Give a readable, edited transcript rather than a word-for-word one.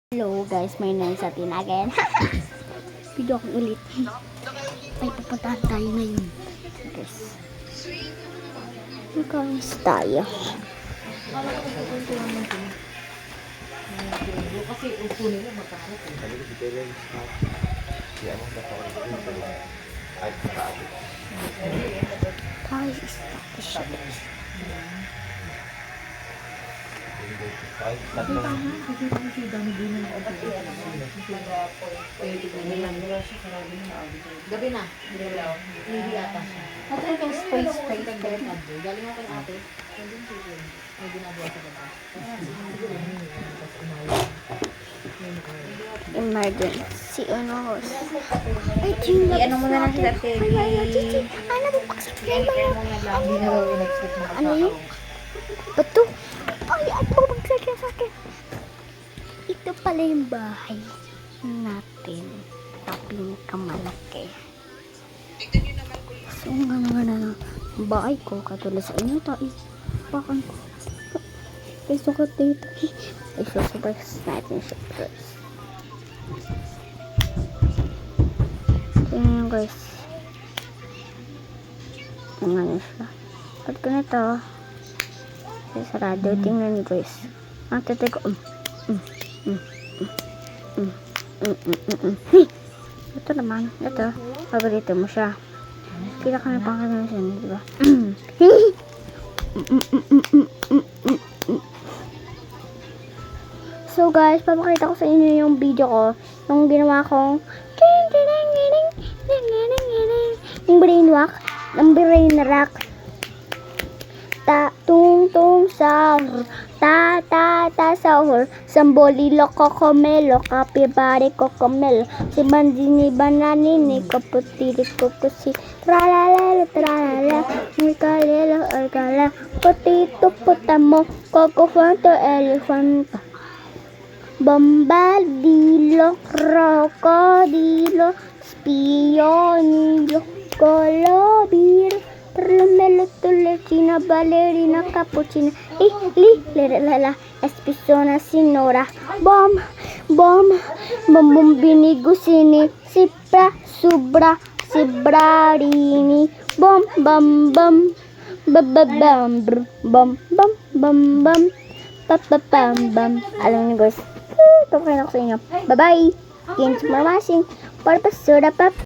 Hello guys, may nais sa atin again. Video akong ulit. Ay, pupuntahan tayo ngayon. Guys. Magkakamis tayo. Kasi upo nila magkakaroon. Guys, gabi na. Hindi ata siya. At ito yung space. Galing ako kay ate. May ginagawa sa baba. emergency ano ay, Gina. Ano mo na lang sila kay Ano ba pag-subscribe mo yun? Ano yun? Bato? Ay, ano ba pag-subscribe sa akin? Ito pala yung bahay natin. Pinakamalaki. So, nga na bahay ko katulad sa inyo tayo. Pakan ko. Ay, sukat dito. Ay, super natin siya first. Tingnan nyo guys. Tingnan nyo siya. Pag ganito, sarado. Tingnan nyo guys. Ang tatay ko. Ito naman. Ito. Paborito mo siya. Kita ka na pangkalan siya. Diba? So guys, papakita ko sa inyo yung video ko. Yung ginawa kong yung brain rock. Ta tung tung sahur. Ta ta ta sahur. Samboli loko komelo. Kapibari kokomelo. Si bandini bananini. Kaputiri kukusi. Tralala tralala. Mikalelo alkala. Potito potamo. Kokofanto elefanto. Bombardilo, crocodilo, spionilo, colobiro, perlomelo, tullecina, ballerina, cappuccina, liralala, espissona, sinora, bom, binigusini, sipra, subra, sibrarini, bom, bam, bam, bababam, bam, bam, bam, bam, papapam, bam. Alam niyo guys, ito kayo sa inyo. Bye-bye. Thanks for watching. Purpose soda pop.